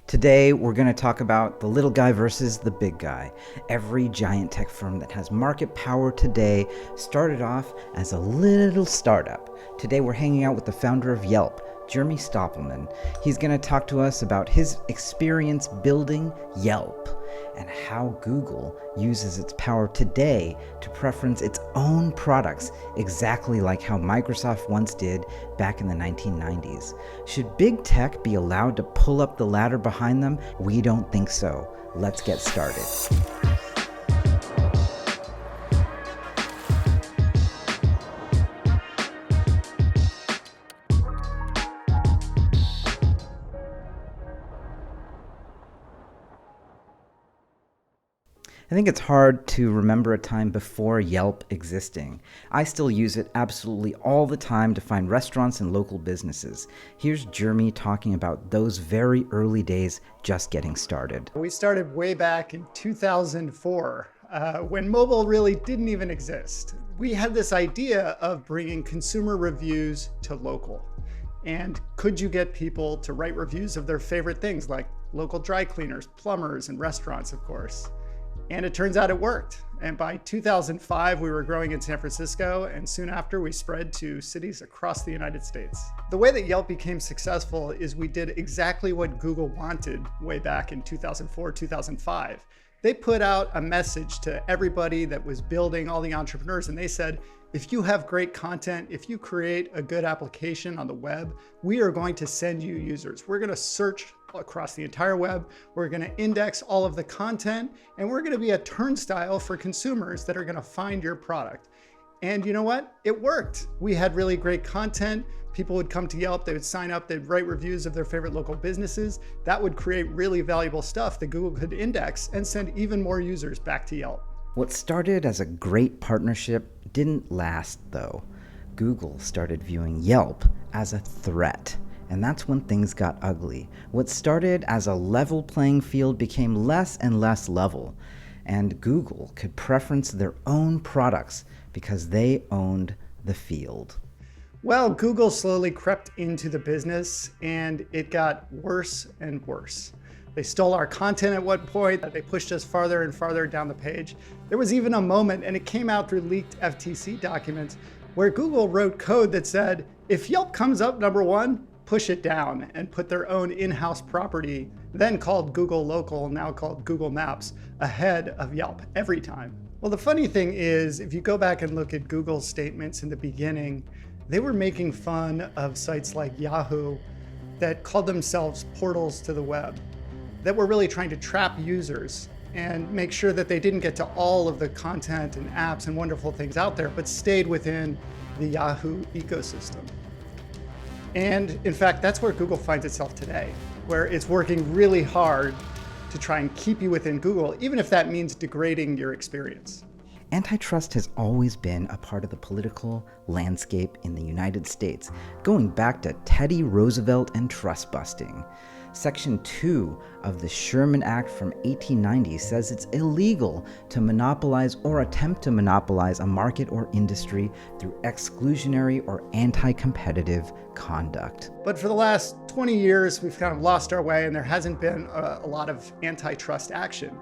Today, we're going to talk about the little guy versus the big guy. Every giant tech firm that has market power today started off as a little startup. Today, we're hanging out with the founder of Yelp, Jeremy Stoppelman. He's going to talk to us about his experience building Yelp and how Google uses its power today to preference its own products, exactly like how Microsoft once did back in the 1990s. Should big tech be allowed to pull up the ladder behind them? We don't think so. Let's get started. I think it's hard to remember a time before Yelp existing. I still use it absolutely all the time to find restaurants and local businesses. Here's Jeremy talking about those very early days just getting started. We started way back in 2004 when mobile really didn't even exist. We had this idea of bringing consumer reviews to local. And could you get people to write reviews of their favorite things like local dry cleaners, plumbers, and restaurants, of course. And it turns out it worked. And by 2005, we were growing in San Francisco, and soon after we spread to cities across the United States. The way that Yelp became successful is we did exactly what Google wanted way back in 2004, 2005. They put out a message to everybody that was building, all the entrepreneurs, and they said, if you have great content, if you create a good application on the web, we are going to send you users. We're going to search across the entire web. We're going to index all of the content, and we're going to be a turnstile for consumers that are going to find your product. And you know what? It worked. We had really great content. People would come to Yelp, they would sign up, they'd write reviews of their favorite local businesses. That would create really valuable stuff that Google could index and send even more users back to Yelp. What started as a great partnership didn't last, though. Google started viewing Yelp as a threat, and that's when things got ugly. What started as a level playing field became less and less level, and Google could preference their own products because they owned the field. Well, Google slowly crept into the business, and it got worse and worse. They stole our content at one point. They pushed us farther and farther down the page. There was even a moment, and it came out through leaked FTC documents, where Google wrote code that said, if Yelp comes up number one, push it down, and put their own in-house property, then called Google Local, now called Google Maps, ahead of Yelp every time. Well, the funny thing is, if you go back and look at Google's statements in the beginning, they were making fun of sites like Yahoo that called themselves portals to the web, that were really trying to trap users and make sure that they didn't get to all of the content and apps and wonderful things out there, but stayed within the Yahoo ecosystem. And in fact, that's where Google finds itself today, where it's working really hard to try and keep you within Google, even if that means degrading your experience. Antitrust has always been a part of the political landscape in the United States, going back to Teddy Roosevelt and trust busting. Section 2 of the Sherman Act from 1890 says it's illegal to monopolize or attempt to monopolize a market or industry through exclusionary or anti-competitive conduct. But for the last 20 years, we've kind of lost our way, and there hasn't been a lot of antitrust action.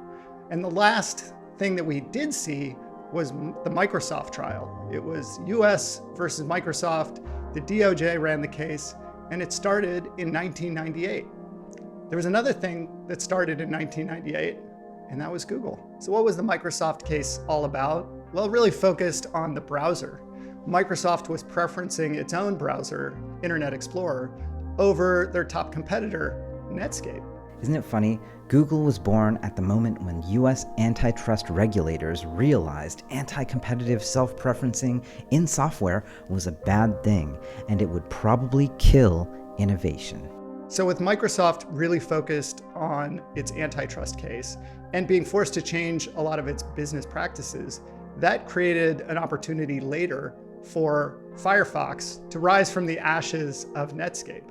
And the last thing that we did see was the Microsoft trial. It was US versus Microsoft. The DOJ ran the case, and it started in 1998. There was another thing that started in 1998, and that was Google. So what was the Microsoft case all about? Well, it really focused on the browser. Microsoft was preferencing its own browser, Internet Explorer, over their top competitor, Netscape. Isn't it funny? Google was born at the moment when US antitrust regulators realized anti-competitive self-preferencing in software was a bad thing, and it would probably kill innovation. So with Microsoft really focused on its antitrust case and being forced to change a lot of its business practices, that created an opportunity later for Firefox to rise from the ashes of Netscape.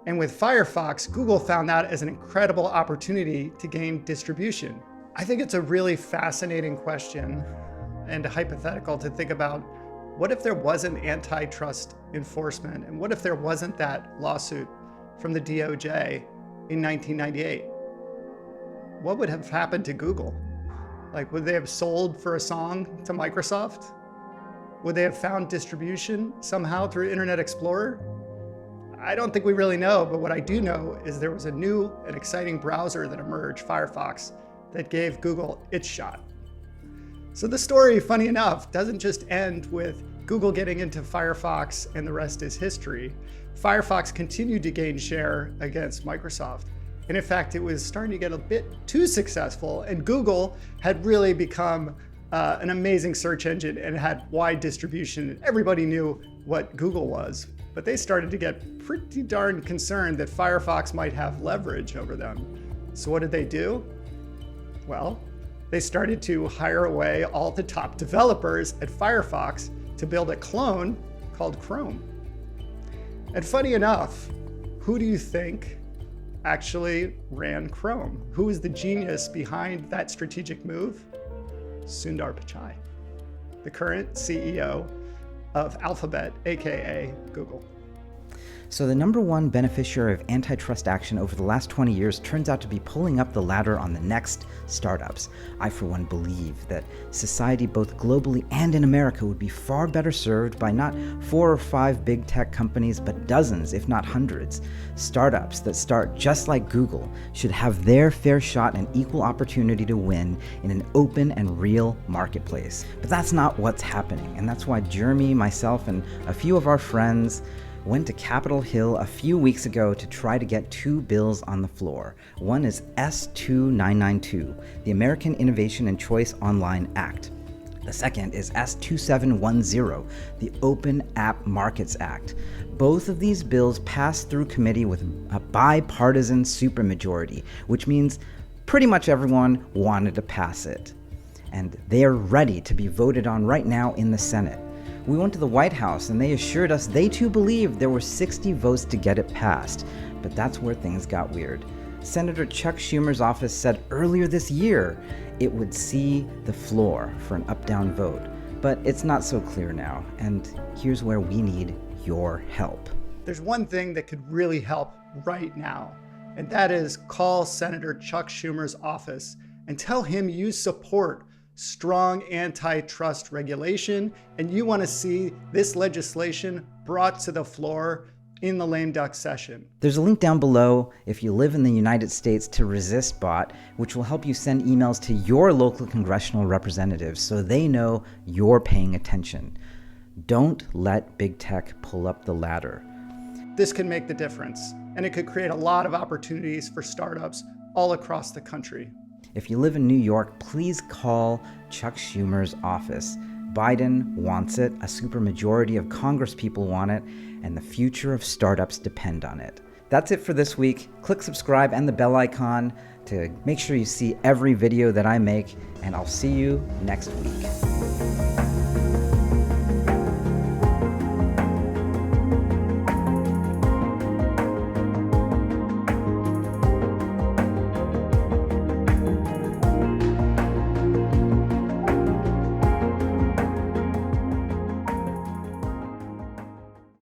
And with Firefox, Google found that as an incredible opportunity to gain distribution. I think it's a really fascinating question and a hypothetical to think about. What if there wasn't antitrust enforcement? And what if there wasn't that lawsuit from the DOJ in 1998? What would have happened to Google? Like, would they have sold for a song to Microsoft? Would they have found distribution somehow through Internet Explorer? I don't think we really know, but what I do know is there was a new and exciting browser that emerged, Firefox, that gave Google its shot. So the story, funny enough, doesn't just end with Google getting into Firefox and the rest is history. Firefox continued to gain share against Microsoft. And in fact, it was starting to get a bit too successful, and Google had really become an amazing search engine and had wide distribution. Everybody knew what Google was, but they started to get pretty darn concerned that Firefox might have leverage over them. So what did they do? Well, they started to hire away all the top developers at Firefox to build a clone called Chrome. And funny enough, who do you think actually ran Chrome? Who was the genius behind that strategic move? Sundar Pichai, the current CEO of Alphabet, aka Google. So the number one beneficiary of antitrust action over the last 20 years turns out to be pulling up the ladder on the next startups. I, for one, believe that society, both globally and in America, would be far better served by not 4 or 5 big tech companies, but dozens, if not hundreds. Startups that start just like Google should have their fair shot and equal opportunity to win in an open and real marketplace. But that's not what's happening, and that's why Jeremy, myself, and a few of our friends went to Capitol Hill a few weeks ago to try to get 2 bills on the floor. One is S2992, the American Innovation and Choice Online Act. The second is S2710, the Open App Markets Act. Both of these bills passed through committee with a bipartisan supermajority, which means pretty much everyone wanted to pass it. And they are ready to be voted on right now in the Senate. We went to the White House and they assured us they too believed there were 60 votes to get it passed. But that's where things got weird. Senator Chuck Schumer's office said earlier this year it would see the floor for an up-down vote. But it's not so clear now, and here's where we need your help. There's one thing that could really help right now, and that is call Senator Chuck Schumer's office and tell him you support strong antitrust regulation, and you want to see this legislation brought to the floor in the lame duck session. There's a link down below if you live in the United States to Resist Bot, which will help you send emails to your local congressional representatives so they know you're paying attention. Don't let big tech pull up the ladder. This can make the difference, and it could create a lot of opportunities for startups all across the country. If you live in New York, please call Chuck Schumer's office. Biden wants it, a supermajority of congresspeople want it, and the future of startups depend on it. That's it for this week. Click subscribe and the bell icon to make sure you see every video that I make, and I'll see you next week.